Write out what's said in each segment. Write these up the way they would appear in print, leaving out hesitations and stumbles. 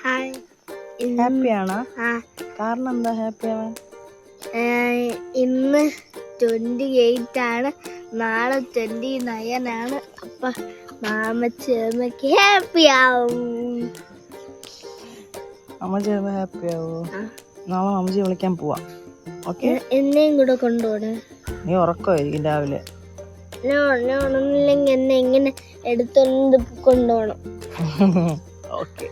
ഹാപ്പിയാണോ? കാരണം എന്താ ഹാപ്പി ആവാൻ? ഇന്ന് 28 ആണ്, നാളെ 29 ആണ്. അപ്പൊ മാമച്ചി ഹാപ്പി ആവും. അമ്മച്ചി ഹാപ്പി ആവോ? നാളെ അമ്മച്ചി വിളിക്കാൻ പോവാം. ഓക്കെ, എന്നെയും കൂടെ കൊണ്ടുപോണേ. നീ ഉറക്കമായിരിക്കും രാവിലെ. ഉണർന്നില്ലെങ്കിൽ എന്നെ ഇങ്ങനെ എടുത്തോണ്ട് കൊണ്ടുപോകണം. ഓക്കെ,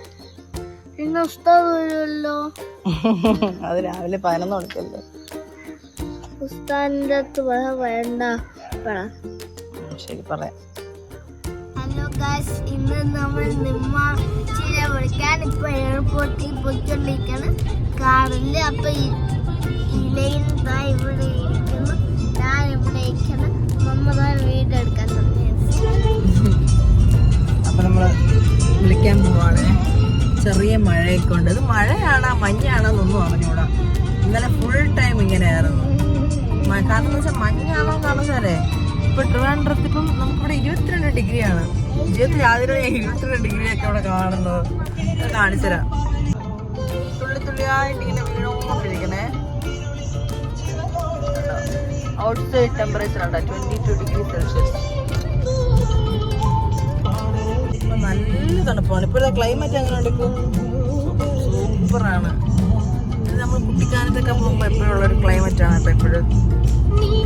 ഇന്ന് ഉസ്താദ് വരുമല്ലോ. അത് രാവിലെ 11 മണിക്കല്ലേ. ഉസ്താദിന്റെ അടുത്ത് വേണ്ട. ശരി, പറയാം. ഹലോ ഗായ്സ്, ഇന്ന് നമ്മൾ നിമ്മാച്ചിനെ വിളിക്കാൻ ഇപ്പൊ എയർപോർട്ടിൽ പോയിക്കൊണ്ടിരിക്കുകയാണ് കാറില്. അപ്പൊ ഇലയിൽ ഇവിടെ ഇരിക്കുന്നു, ഞാൻ ഇവിടെ ഇരിക്കുന്നു, മമ്മ വീട് എടുക്കാൻ തുടങ്ങി. അപ്പൊ നമ്മള് വിളിക്കാൻ പോവാണ്. ചെറിയ മഴയൊക്കെ ഉണ്ട്. ഇത് മഴയാണോ മഞ്ഞാണോന്നൊന്നും അറിഞ്ഞൂടാ. ഇന്നലെ ഫുൾ ടൈം ഇങ്ങനെയായിരുന്നു. കാരണം എന്ന് വെച്ചാൽ മഞ്ഞാണോ കാണുന്നവരെ. ഇപ്പൊ ട്രിവാൻഡ്രത്ത് ഇപ്പം നമുക്കിവിടെ 22 ഡിഗ്രിയാണ്. 22 ഡിഗ്രിയൊക്കെ ഇവിടെ കാണുന്നത്. കാണിച്ചുതരാം. തുള്ളി തുള്ളിയായിട്ട് ഇങ്ങനെ വീണോണ്ടിരിക്കണേ. ഔട്ട്സൈഡ് ടെമ്പറേച്ചർ ഉണ്ട് 22 ഡിഗ്രി സെൽഷ്യസ്. ഇപ്പൊ നല്ല തണുപ്പാണ്. ഇപ്പോഴത്തെ ക്ലൈമറ്റ് അങ്ങനെ ഉണ്ട്, സൂപ്പറാണ്. ഇത് നമ്മൾ കുട്ടിക്കാലത്തൊക്കെ പോകുമ്പോൾ എപ്പോഴുള്ളൊരു ക്ലൈമറ്റാണ്. ഇപ്പം എപ്പോഴും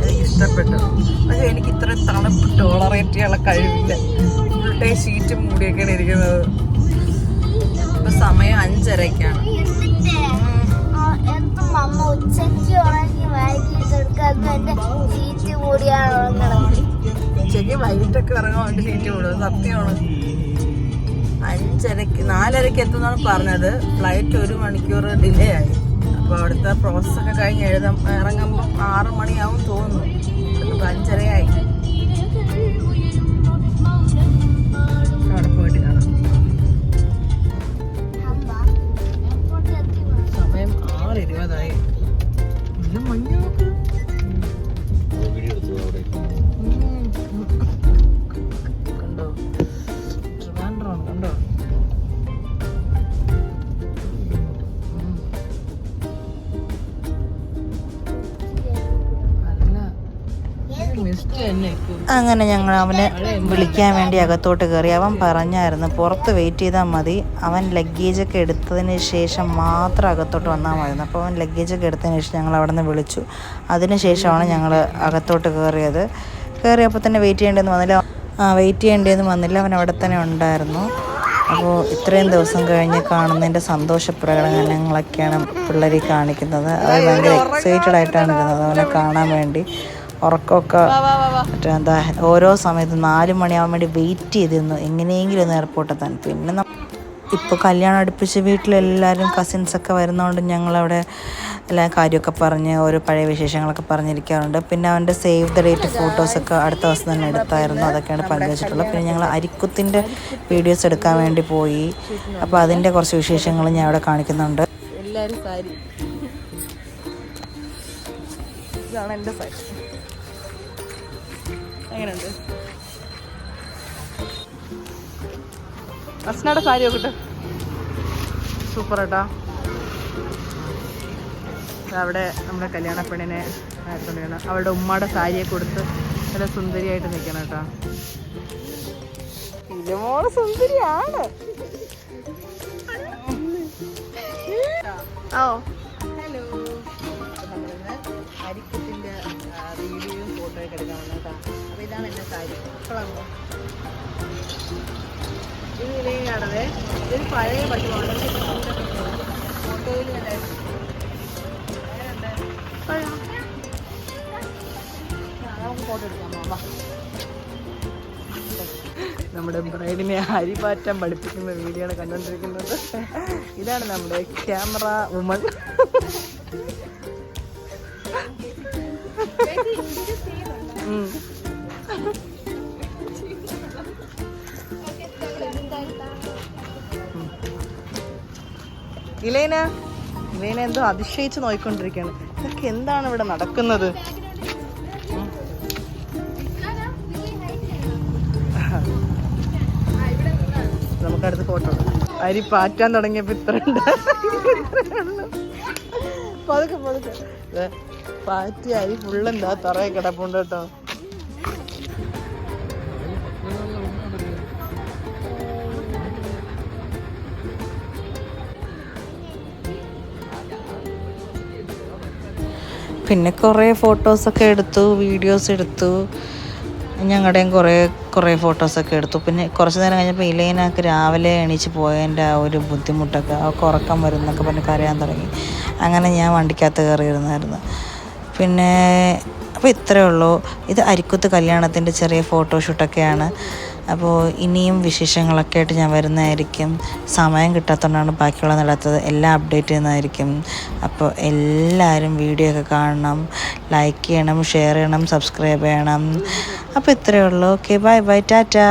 എനിക്ക് ഇഷ്ടപ്പെട്ടു. പക്ഷെ എനിക്ക് ഇത്ര തണുപ്പ് ടോളറേറ്റ് ചെയ്യാനുള്ള കഴിവില്ല. ഫുൾ ടൈം ഷീറ്റും മൂടിയൊക്കെയാണ് ഇരിക്കുന്നത്. ഇപ്പൊ സമയം 5:30 ഉച്ചയ്ക്ക് വൈകിട്ടൊക്കെ ഇറങ്ങാൻ വേണ്ടി ഷീറ്റ് മൂടും. സത്യമാണ്. 4:30 എത്തുന്നാണ് പറഞ്ഞത്. ഫ്ലൈറ്റ് 1 മണിക്കൂർ ഡിലേ ആയി. അപ്പോൾ അവിടുത്തെ പ്രോസസ്സൊക്കെ കഴിഞ്ഞ് ഇറങ്ങുമ്പോൾ 6 മണിയാവും തോന്നുന്നു. ഇപ്പം 5:30 ആയി. അവിടെ പോയിട്ട് കാണാം. സമയം 6:20 നല്ല മഞ്ഞ. കണ്ടോ, ട്രിവാൻഡ്രം കണ്ടോ. അങ്ങനെ ഞങ്ങൾ അവനെ വിളിക്കാൻ വേണ്ടി അകത്തോട്ട് കയറി. അവൻ പറഞ്ഞായിരുന്നു പുറത്ത് വെയിറ്റ് ചെയ്താൽ മതി, അവൻ ലഗേജൊക്കെ എടുത്തതിന് ശേഷം മാത്രം അകത്തോട്ട് വന്നാൽ മതി. അപ്പോൾ അവൻ ലഗേജൊക്കെ എടുത്തതിന് ശേഷം ഞങ്ങൾ അവിടെ നിന്ന് വിളിച്ചു. അതിന് ശേഷമാണ് ഞങ്ങൾ അകത്തോട്ട് കയറിയപ്പോൾ തന്നെ വെയിറ്റ് ചെയ്യേണ്ടതെന്ന് വന്നില്ല. അവൻ അവിടെ തന്നെ ഉണ്ടായിരുന്നു. അപ്പോൾ ഇത്രയും ദിവസം കഴിഞ്ഞ് കാണുന്നതിൻ്റെ സന്തോഷ പ്രകടനങ്ങളൊക്കെയാണ് പിള്ളേർ കാണിക്കുന്നത്. അവർ ഭയങ്കര എക്സൈറ്റഡ് ആയിട്ടാണ് ഇരുന്നത് അവനെ കാണാൻ വേണ്ടി. ഉറക്കമൊക്കെ എന്താ ഓരോ സമയത്ത് 4 മണിയാവാൻ വേണ്ടി വെയിറ്റ് ചെയ്തിരുന്നു, എങ്ങനെയെങ്കിലും ഒന്ന് എയർപോർട്ടെത്താൻ. പിന്നെ ഇപ്പോൾ കല്യാണം അടുപ്പിച്ച് വീട്ടിലെല്ലാവരും കസിൻസൊക്കെ വരുന്നതുകൊണ്ട് ഞങ്ങളവിടെ എല്ലാ കാര്യമൊക്കെ പറഞ്ഞ് ഓരോ പഴയ വിശേഷങ്ങളൊക്കെ പറഞ്ഞിരിക്കാറുണ്ട്. പിന്നെ അവൻ്റെ സേവ് ദ ഡേറ്റ് ഫോട്ടോസൊക്കെ അടുത്ത ദിവസം തന്നെ എടുത്തായിരുന്നു. അതൊക്കെയാണ് പങ്കുവച്ചിട്ടുള്ളത്. പിന്നെ ഞങ്ങൾ അരിക്കുത്തിൻ്റെ വീഡിയോസ് എടുക്കാൻ വേണ്ടി പോയി. അപ്പോൾ അതിൻ്റെ കുറച്ച് വിശേഷങ്ങൾ ഞാൻ അവിടെ കാണിക്കുന്നുണ്ട്. എല്ലാവരും സാരി, ഇതാണ് എൻ്റെ സാരി. എങ്ങനെയുണ്ട് അസ്നയുടെ സാരി നോക്കട്ടെ, സൂപ്പർ കേട്ടോ. അവിടെ നമ്മുടെ കല്യാണ പെണ്ണിനെ ആയിക്കൊണ്ടിരിക്കണം. അവളുടെ ഉമ്മയുടെ സാരിയെ കൊടുത്ത് നല്ല സുന്ദരിയായിട്ട് നിൽക്കണം കേട്ടോ. ഇതുമോള് സുന്ദരിയാണ്. ഓ ഹലോ, നമ്മളിന്ന് അരിക്കുത്തിൻ്റെ വീഡിയോയും ഫോട്ടോയൊക്കെ എടുക്കാൻ വന്നു കേട്ടോ. അപ്പോൾ ഇതാണ് എൻ്റെ സാരി. ഇത് ഇലയാണത്. ഇതൊരു പഴയ പട്ടുമാണ്. ഫോട്ടോയിൽ നമുക്ക് ഫോട്ടോ എടുക്കാം. നമ്മുടെ ബ്രൈഡിനെ അരിപാറ്റാൻ പഠിപ്പിക്കുന്ന വീഡിയോ ആണ് കണ്ടുകൊണ്ടിരിക്കുന്നത്. ഇതാണ് നമ്മുടെ ക്യാമറ വുമൺ. ഇലേന എന്തോ അതിശയിച്ച് നോക്കിക്കൊണ്ടിരിക്കുകയാണ്. ഇതൊക്കെ എന്താണ് ഇവിടെ നടക്കുന്നത്? നമുക്കടുത്ത് ഫോട്ടോ അരി പാറ്റാൻ തുടങ്ങിയപ്പോൾ ഇത്ര പതുക്കെ പാറ്റി അരി ഫുള്ളെന്താ തറയെ കിടപ്പുണ്ട് കേട്ടോ. പിന്നെ കുറേ ഫോട്ടോസൊക്കെ എടുത്തു, വീഡിയോസ് എടുത്തു, ഞങ്ങളുടെയും കുറേ ഫോട്ടോസൊക്കെ എടുത്തു. പിന്നെ കുറച്ച് നേരം കഴിഞ്ഞപ്പോൾ ഇലൈനക്ക് രാവിലെ എണീച്ച് പോയതിൻ്റെ ആ ഒരു ബുദ്ധിമുട്ടൊക്കെ, ആ ഉറക്കം വരുന്നൊക്കെ പറഞ്ഞ് കരയാൻ തുടങ്ങി. അങ്ങനെ ഞാൻ വണ്ടിക്കകത്ത് കയറിയിരുന്നായിരുന്നു. പിന്നെ അപ്പോൾ ഇത്രയേ ഉള്ളൂ. ഇത് അരിക്കുത്ത് കല്യാണത്തിൻ്റെ ചെറിയ ഫോട്ടോഷൂട്ടൊക്കെയാണ്. അപ്പോൾ ഇനിയും വിശേഷങ്ങളൊക്കെ ആയിട്ട് ഞാൻ വരുന്നതായിരിക്കും. സമയം കിട്ടാത്തതുകൊണ്ടാണ് ബാക്കിയുള്ള നടത്തത്. എല്ലാം അപ്ഡേറ്റ് ചെയ്യുന്നതായിരിക്കും. അപ്പോൾ എല്ലാവരും വീഡിയോ ഒക്കെ കാണണം, ലൈക്ക് ചെയ്യണം, ഷെയർ ചെയ്യണം, സബ്സ്ക്രൈബ് ചെയ്യണം. അപ്പോൾ ഇത്രയേ ഉള്ളൂ. Okay, bye bye, Tata.